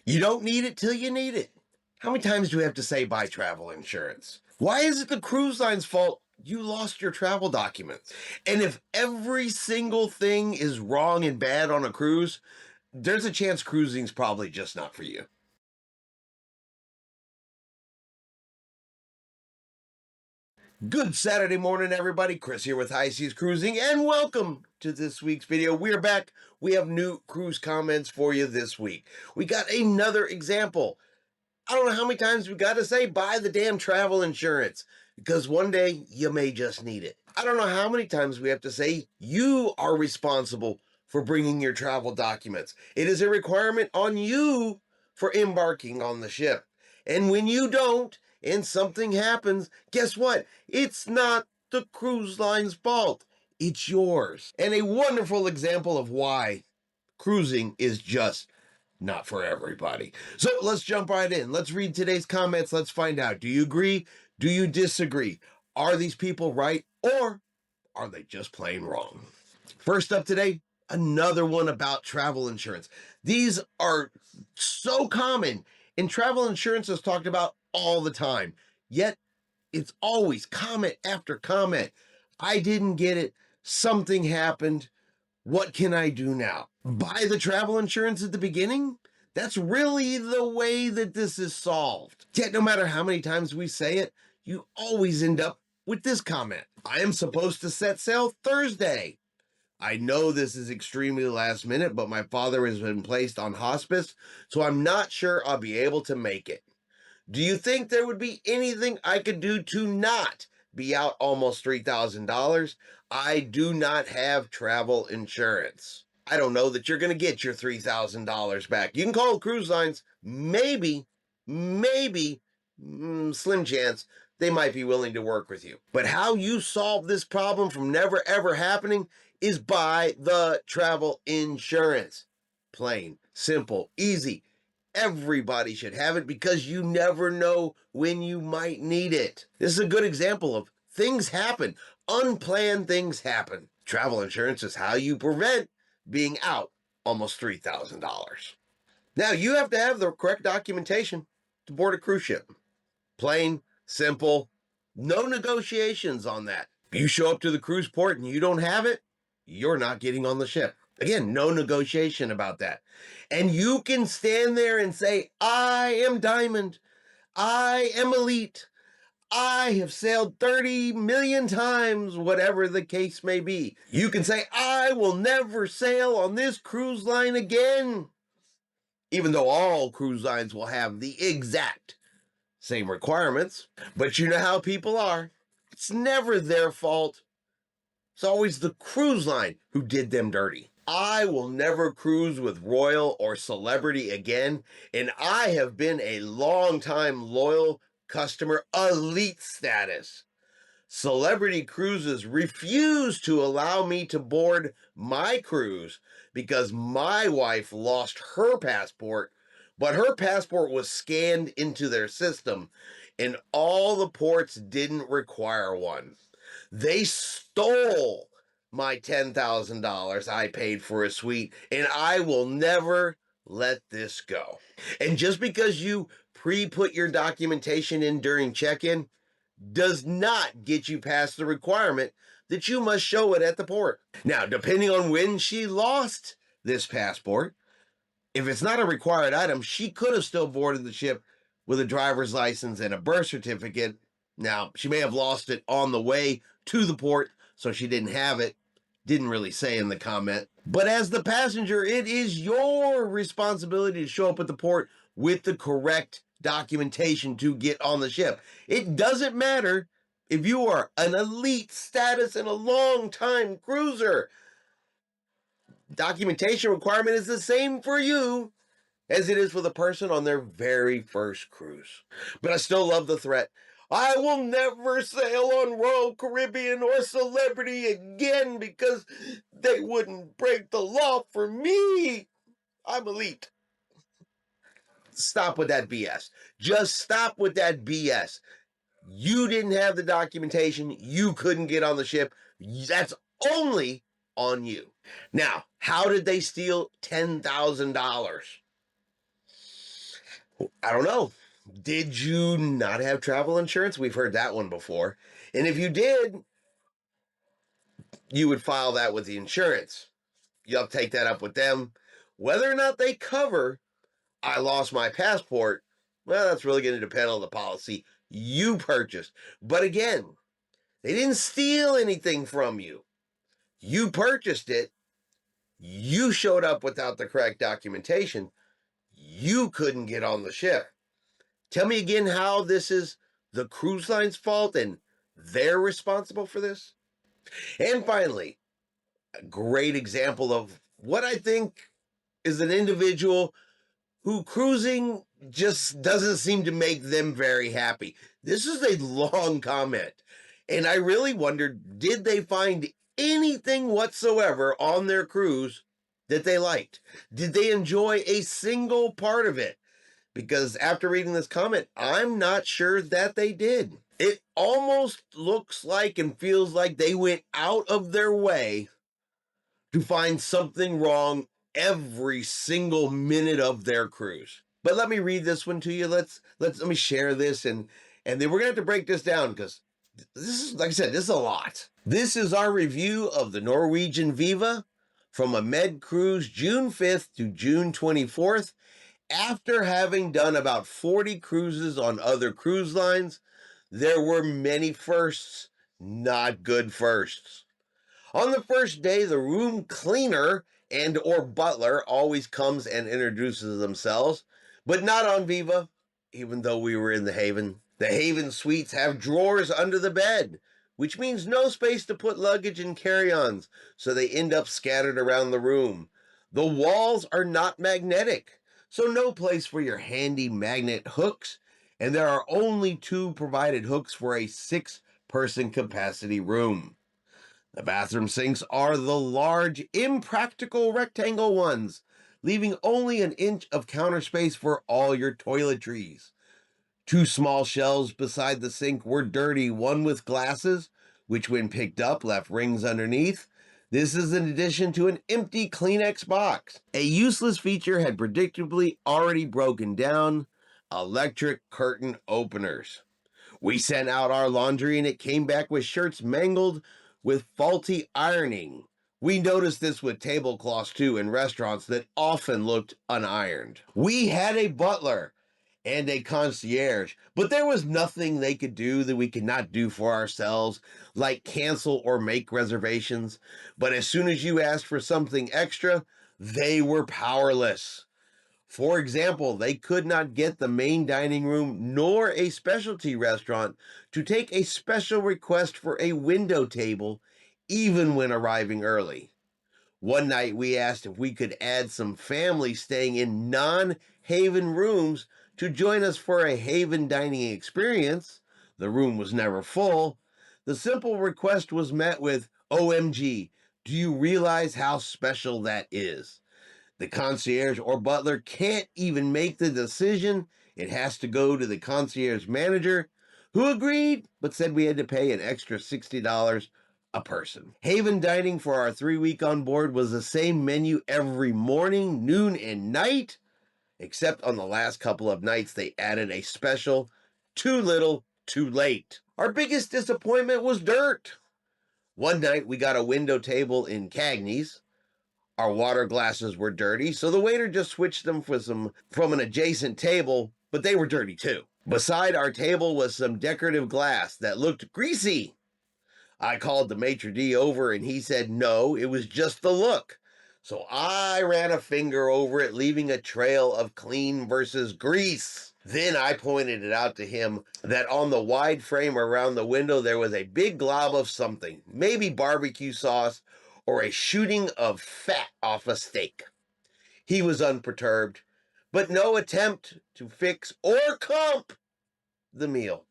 You don't need it till you need it. How many times do we have to say buy travel insurance? Why is it the cruise line's fault you lost your travel documents? And if every single thing is wrong and bad on a cruise, there's a chance cruising's probably just not for you. Good Saturday morning, everybody. Chris here with High Seas Cruising, and welcome to this week's video. We're back. We have new cruise comments for you this week. We got another example. I don't know how many times we got to say buy the damn travel insurance, because one day you may just need it. I don't know how many times we have to say you are responsible for bringing your travel documents. It is a requirement on you for embarking on the ship. And when you don't, and something happens, guess what? It's not the cruise line's fault. It's yours. And a wonderful example of why cruising is just not for everybody. So let's jump right in. Let's read today's comments. Let's find out. Do you agree? Do you disagree? Are these people right, or are they just plain wrong? First up today, another one about travel insurance. These are so common, and travel insurance is talked about all the time. Yet it's always comment after comment. I didn't get it. Something happened. What can I do now? Buy the travel insurance at the beginning? That's really the way that this is solved. Yet no matter how many times we say it, you always end up with this comment. I am supposed to set sail Thursday. I know this is extremely last minute, but my father has been placed on hospice, so I'm not sure I'll be able to make it. Do you think there would be anything I could do to not be out almost $3,000? I do not have travel insurance. I don't know that you're going to get your $3,000 back. You can call cruise lines. Maybe, slim chance, they might be willing to work with you. But how you solve this problem from never ever happening is buy the travel insurance. Plain, simple, easy. Everybody should have it because you never know when you might need it. This is a good example of things happen. Unplanned things happen. Travel insurance is how you prevent being out almost $3,000. Now, you have to have the correct documentation to board a cruise ship. Plain, simple, no negotiations on that. If you show up to the cruise port and you don't have it, you're not getting on the ship. Again, no negotiation about that. And you can stand there and say, I am Diamond. I am Elite. I have sailed 30 million times, whatever the case may be. You can say, I will never sail on this cruise line again. Even though all cruise lines will have the exact same requirements. But you know how people are. It's never their fault. It's always the cruise line who did them dirty. I will never cruise with Royal or Celebrity again, and I have been a long-time loyal customer, Elite status. Celebrity Cruises refuse to allow me to board my cruise because my wife lost her passport, but her passport was scanned into their system, and all the ports didn't require one. They stole my $10,000 I paid for a suite, and I will never let this go. And just because you pre-put your documentation in during check-in does not get you past the requirement that you must show it at the port. Now, depending on when she lost this passport, if it's not a required item, she could have still boarded the ship with a driver's license and a birth certificate. Now, she may have lost it on the way to the port, so she didn't have it. Didn't really say in the comment. But as the passenger, it is your responsibility to show up at the port with the correct documentation to get on the ship. It doesn't matter if you are an elite status and a long-time cruiser. Documentation requirement is the same for you as it is for the person on their very first cruise. But I still love the threat. I will never sail on Royal Caribbean or Celebrity again because they wouldn't break the law for me. I'm Elite. Stop with that BS. Just stop with that BS. You didn't have the documentation. You couldn't get on the ship. That's only on you. Now, how did they steal $10,000? I don't know. Did you not have travel insurance? We've heard that one before. And if you did, you would file that with the insurance. You'll take that up with them. Whether or not they cover I lost my passport, well, that's really going to depend on the policy you purchased. But again, they didn't steal anything from you. You purchased it. You showed up without the correct documentation. You couldn't get on the ship. Tell me again how this is the cruise line's fault and they're responsible for this? And finally, a great example of what I think is an individual who cruising just doesn't seem to make them very happy. This is a long comment, and I really wondered, did they find anything whatsoever on their cruise that they liked? Did they enjoy a single part of it? Because after reading this comment, I'm not sure that they did. It almost looks like and feels like they went out of their way to find something wrong every single minute of their cruise. But let me read this one to you. Let me share this, and then we're gonna have to break this down because this is, like I said, this is a lot. This is our review of the Norwegian Viva from a Med cruise June 5th to June 24th. After having done about 40 cruises on other cruise lines, there were many firsts, not good firsts. On the first day, the room cleaner and or butler always comes and introduces themselves, but not on Viva, even though we were in the Haven. The Haven suites have drawers under the bed, which means no space to put luggage and carry-ons, so they end up scattered around the room. The walls are not magnetic, so no place for your handy magnet hooks, and there are only 2 provided hooks for a 6-person capacity room. The bathroom sinks are the large, impractical rectangle ones, leaving only an inch of counter space for all your toiletries. 2 small shelves beside the sink were dirty, one with glasses, which when picked up left rings underneath. This is in addition to an empty Kleenex box. A useless feature had predictably already broken down: electric curtain openers. We sent out our laundry and it came back with shirts mangled with faulty ironing. We noticed this with tablecloths too in restaurants that often looked unironed. We had a butler and a concierge, but there was nothing they could do that we could not do for ourselves, like cancel or make reservations. But as soon as you asked for something extra, they were powerless. For example, they could not get the main dining room nor a specialty restaurant to take a special request for a window table, even when arriving early. One night we asked if we could add some families staying in non-Haven rooms to join us for a Haven dining experience. The room was never full. The simple request was met with, "OMG, do you realize how special that is?" The concierge or butler can't even make the decision. It has to go to the concierge manager, who agreed, but said we had to pay an extra $60 a person. Haven dining for our 3-week on board was the same menu every morning, noon, and night, except on the last couple of nights they added a special, too little, too late. Our biggest disappointment was dirt. One night we got a window table in Cagney's. Our water glasses were dirty, so the waiter just switched them from an adjacent table, but they were dirty too. Beside our table was some decorative glass that looked greasy. I called the maitre d' over and he said no, it was just the look. So I ran a finger over it, leaving a trail of clean versus grease. Then I pointed it out to him that on the wide frame around the window there was a big glob of something, maybe barbecue sauce or a shooting of fat off a steak. He was unperturbed, but no attempt to fix or comp the meal.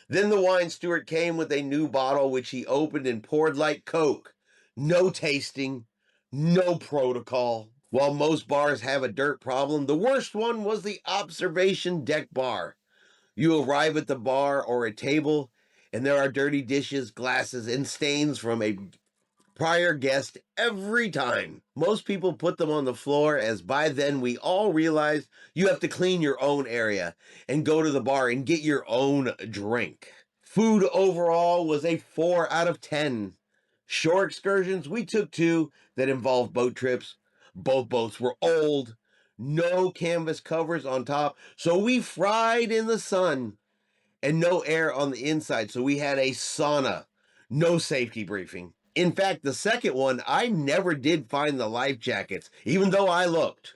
Then the wine steward came with a new bottle, which he opened and poured like Coke. No tasting, no protocol. While most bars have a dirt problem, the worst one was the observation deck bar. You arrive at the bar or a table, and there are dirty dishes, glasses, and stains from a prior guest every time. Most people put them on the floor, as by then we all realized you have to clean your own area and go to the bar and get your own drink. Food overall was a 4 out of 10. Shore excursions, we took 2 that involved boat trips. Both boats were old, no canvas covers on top, so we fried in the sun, and no air on the inside, so we had a sauna. No safety briefing. In fact, the second one, I never did find the life jackets, even though I looked.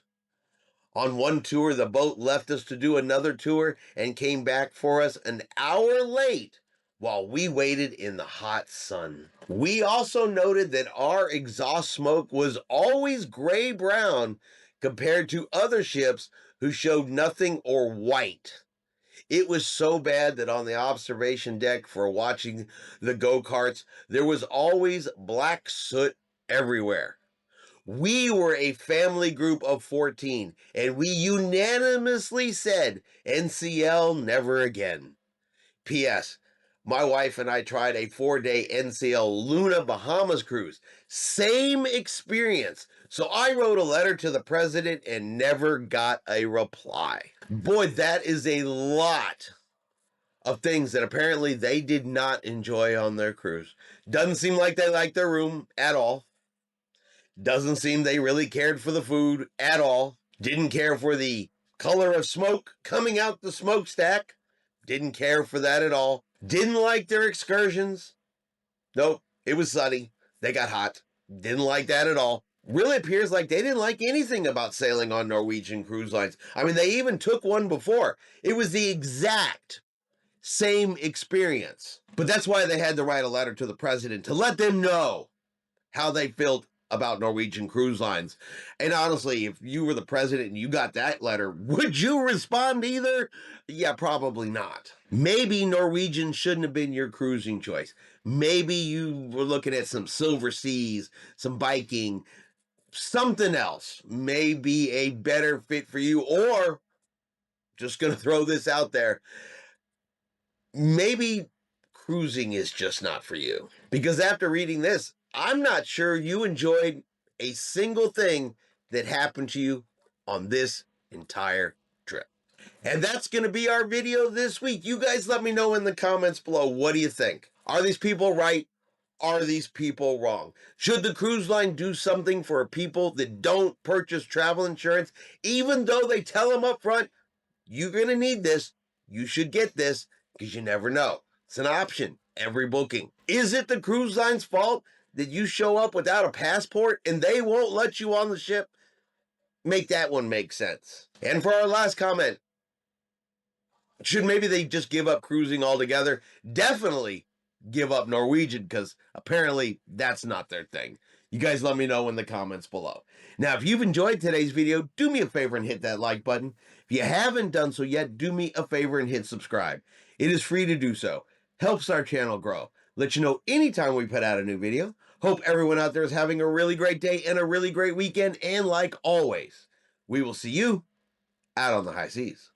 On one tour, the boat left us to do another tour and came back for us an hour late while we waited in the hot sun. We also noted that our exhaust smoke was always gray-brown compared to other ships who showed nothing or white. It was so bad that on the observation deck for watching the go-karts, there was always black soot everywhere. We were a family group of 14, and we unanimously said, NCL never again. P.S. My wife and I tried a 4-day NCL Luna Bahamas cruise. Same experience. So I wrote a letter to the president and never got a reply. Boy, that is a lot of things that apparently they did not enjoy on their cruise. Doesn't seem like they liked their room at all. Doesn't seem they really cared for the food at all. Didn't care for the color of smoke coming out the smokestack. Didn't care for that at all. Didn't like their excursions. Nope, it was sunny. They got hot. Didn't like that at all. Really appears like they didn't like anything about sailing on Norwegian cruise lines. I mean, they even took one before. It was the exact same experience. But that's why they had to write a letter to the president to let them know how they felt about Norwegian cruise lines. And honestly, if you were the president and you got that letter, would you respond either? Yeah, probably not. Maybe Norwegian shouldn't have been your cruising choice. Maybe you were looking at some Silver Seas, some biking, something else may be a better fit for you. Or, just going to throw this out there, maybe cruising is just not for you. Because after reading this, I'm not sure you enjoyed a single thing that happened to you on this entire trip. And that's going to be our video this week. You guys let me know in the comments below. What do you think? Are these people right? Are these people wrong? Should the cruise line do something for people that don't purchase travel insurance, even though they tell them up front, you're going to need this, you should get this, because you never know. It's an option every booking. Is it the cruise line's fault that you show up without a passport and they won't let you on the ship? Make that one make sense. And for our last comment, should maybe they just give up cruising altogether? Definitely give up Norwegian, because apparently that's not their thing. You guys let me know in the comments below. Now, if you've enjoyed today's video, do me a favor and hit that like button. If you haven't done so yet, do me a favor and hit subscribe. It is free to do so. Helps our channel grow. Let you know anytime we put out a new video. Hope everyone out there is having a really great day and a really great weekend. And like always, we will see you out on the high seas.